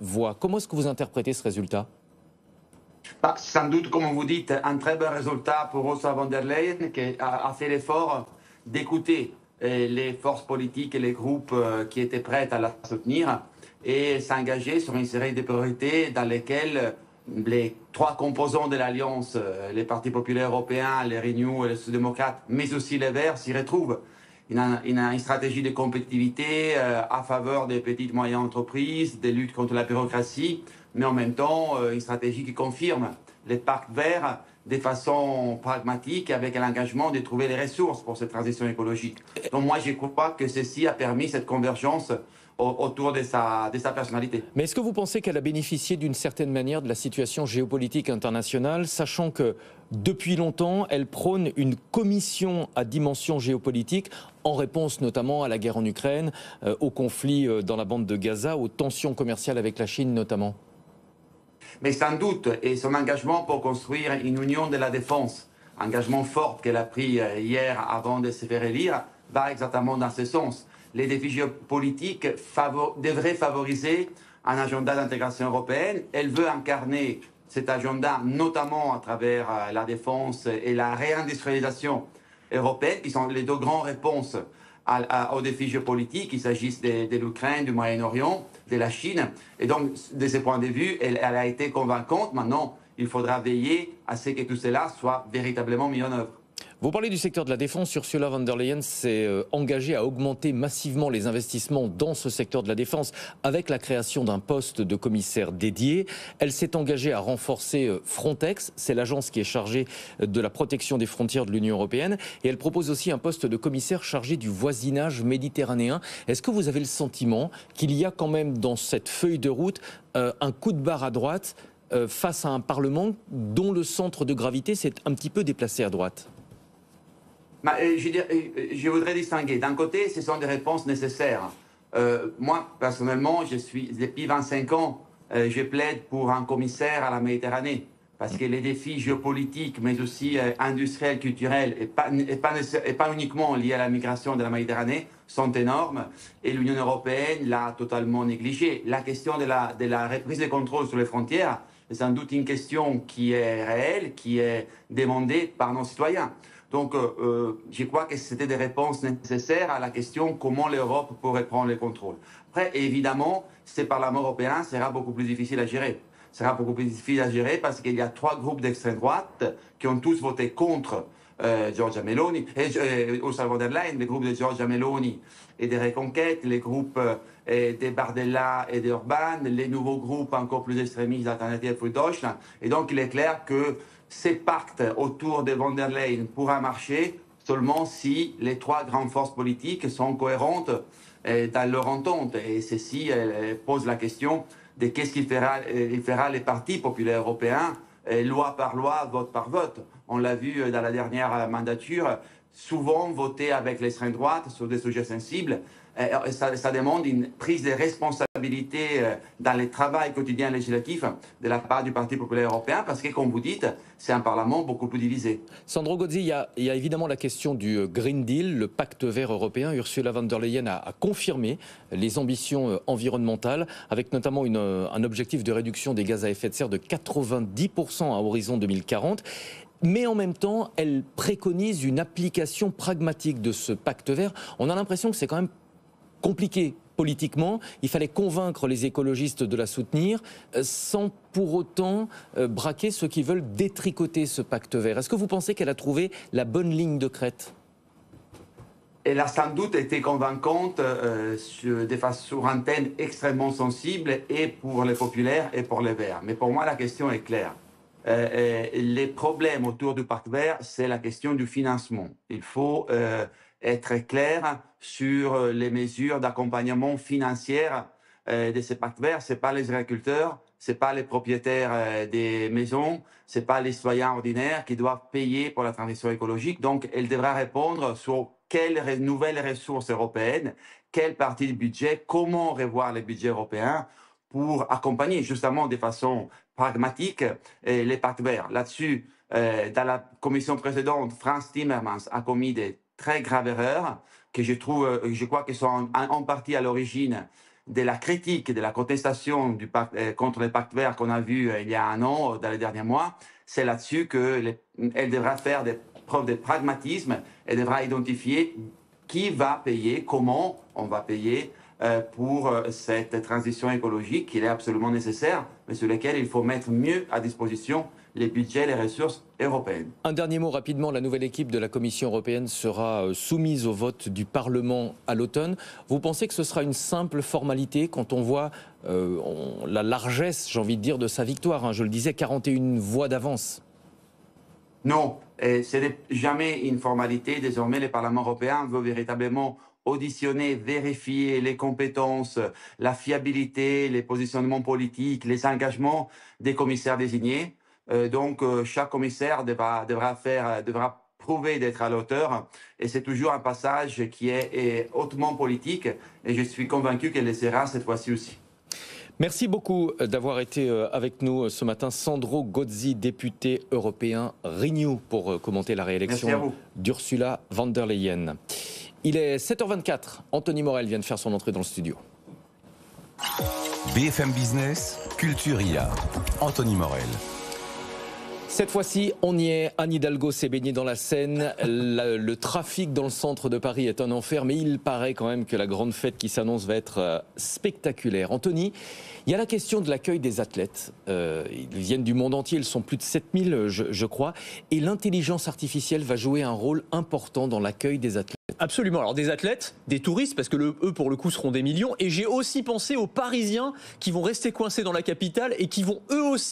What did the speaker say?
voix. Comment est-ce que vous interprétez ce résultat? Bah, sans doute, comme vous dites, un très bon résultat pour Ursula von der Leyen qui a fait l'effort d'écouter les forces politiques et les groupes qui étaient prêts à la soutenir et s'engager sur une série de priorités dans lesquelles les trois composants de l'Alliance, les partis populaires européens, les Renew et les Sociaux-démocrates, mais aussi les Verts, s'y retrouvent. Il a une stratégie de compétitivité à faveur des petites et moyennes entreprises, des luttes contre la bureaucratie, mais en même temps une stratégie qui confirme les pactes verts de façon pragmatique avec l'engagement de trouver les ressources pour cette transition écologique. Donc moi je crois que ceci a permis cette convergence autour de sa personnalité. Mais est-ce que vous pensez qu'elle a bénéficié d'une certaine manière de la situation géopolitique internationale, sachant que depuis longtemps, elle prône une commission à dimension géopolitique en réponse notamment à la guerre en Ukraine, au conflit dans la bande de Gaza, aux tensions commerciales avec la Chine notamment? Mais sans doute, et son engagement pour construire une union de la défense, engagement fort qu'elle a pris hier avant de se faire élire, va exactement dans ce sens. Les défis géopolitiques devraient favoriser un agenda d'intégration européenne. Elle veut incarner cet agenda notamment à travers la défense et la réindustrialisation européenne, qui sont les deux grandes réponses aux défis géopolitiques, qu'il s'agisse de l'Ukraine, du Moyen-Orient, de la Chine. Et donc, de ce point de vue, elle a été convaincante. Maintenant, il faudra veiller à ce que tout cela soit véritablement mis en œuvre. Vous parlez du secteur de la défense. Ursula von der Leyen s'est engagée à augmenter massivement les investissements dans ce secteur de la défense avec la création d'un poste de commissaire dédié. Elle s'est engagée à renforcer Frontex, c'est l'agence qui est chargée de la protection des frontières de l'Union européenne. Et elle propose aussi un poste de commissaire chargé du voisinage méditerranéen. Est-ce que vous avez le sentiment qu'il y a quand même dans cette feuille de route un coup de barre à droite face à un Parlement dont le centre de gravité s'est un petit peu déplacé à droite? Je voudrais distinguer. D'un côté, ce sont des réponses nécessaires. Moi, personnellement, depuis 25 ans, je plaide pour un commissaire à la Méditerranée. Parce que les défis géopolitiques, mais aussi industriels, culturels, et pas uniquement liés à la migration de la Méditerranée, sont énormes. Et l'Union européenne l'a totalement négligé. La question de la reprise de contrôle sur les frontières est sans doute une question qui est réelle, qui est demandée par nos citoyens. Donc, je crois que c'était des réponses nécessaires à la question comment l'Europe pourrait prendre le contrôle. Après, évidemment, ce Parlement européen sera beaucoup plus difficile à gérer. Sera beaucoup plus difficile à gérer parce qu'il y a trois groupes d'extrême droite qui ont tous voté contre Giorgia Meloni, Ursula von der Leyen, les groupes de Giorgia Meloni et des Reconquêtes, les groupes de Bardella et d'Orban, les nouveaux groupes encore plus extrémistes d'Alternative für Deutschland. Et donc, il est clair que ces pactes autour de von der Leyen pourra marcher seulement si les trois grandes forces politiques sont cohérentes dans leur entente. Et ceci pose la question de qu'est-ce qu'il fera les partis populaires européens, loi par loi, vote par vote. On l'a vu dans la dernière mandature, souvent voter avec l'extrême droite sur des sujets sensibles. Ça demande une prise de responsabilité dans le travail quotidien législatif de la part du Parti populaire européen, parce que, comme vous dites, c'est un Parlement beaucoup plus divisé. Sandro Gozzi, il y a évidemment la question du Green Deal, le pacte vert européen. Ursula von der Leyen a confirmé les ambitions environnementales, avec notamment un objectif de réduction des gaz à effet de serre de 90% à horizon 2040. Mais en même temps, elle préconise une application pragmatique de ce pacte vert. On a l'impression que c'est quand même compliqué politiquement. Il fallait convaincre les écologistes de la soutenir sans pour autant braquer ceux qui veulent détricoter ce pacte vert. Est-ce que vous pensez qu'elle a trouvé la bonne ligne de crête? Elle a sans doute été convaincante sur un thème extrêmement sensible et pour les populaires et pour les Verts. Mais pour moi, la question est claire. Les problèmes autour du pacte vert, c'est la question du financement. Il faut être clair sur les mesures d'accompagnement financier de ce pacte vert. Ce n'est pas les agriculteurs, ce n'est pas les propriétaires des maisons, ce n'est pas les citoyens ordinaires qui doivent payer pour la transition écologique. Donc, elle devra répondre sur quelles nouvelles ressources européennes, quelle partie du budget, comment revoir les budgets européens pour accompagner justement de façon pragmatique les pactes verts. Là-dessus, dans la commission précédente, Frans Timmermans a commis des très graves erreurs que je crois qu'elles sont en partie à l'origine de la critique, de la contestation contre le pacte vert qu'on a vu il y a un an, dans les derniers mois, c'est là-dessus qu'elle devra faire des preuves de pragmatisme et devra identifier qui va payer, comment on va payer pour cette transition écologique qui est absolument nécessaire, mais sur laquelle il faut mettre mieux à disposition les budgets, les ressources européennes. Un dernier mot rapidement, la nouvelle équipe de la Commission européenne sera soumise au vote du Parlement à l'automne. Vous pensez que ce sera une simple formalité quand on voit la largesse, j'ai envie de dire, de sa victoire, hein. Je le disais, 41 voix d'avance. Non, ce n'est jamais une formalité. Désormais, le Parlement européen veut véritablement auditionner, vérifier les compétences, la fiabilité, les positionnements politiques, les engagements des commissaires désignés. Donc, chaque commissaire devra prouver d'être à l'auteur. Et c'est toujours un passage qui est hautement politique. Et je suis convaincu qu'elle le sera cette fois-ci aussi. Merci beaucoup d'avoir été avec nous ce matin. Sandro Gozzi, député européen Renew, pour commenter la réélection d'Ursula von der Leyen. Il est 7h24. Anthony Morel vient de faire son entrée dans le studio. BFM Business, Culture IA. Anthony Morel. Cette fois-ci, on y est. Anne Hidalgo s'est baignée dans la Seine. Le trafic dans le centre de Paris est un enfer, mais il paraît quand même que la grande fête qui s'annonce va être spectaculaire. Anthony, il y a la question de l'accueil des athlètes. Ils viennent du monde entier, ils sont plus de 7000, je crois. Et l'intelligence artificielle va jouer un rôle important dans l'accueil des athlètes. Absolument. Alors des athlètes, des touristes, parce que eux pour le coup seront des millions. Et j'ai aussi pensé aux Parisiens qui vont rester coincés dans la capitale et qui vont eux aussi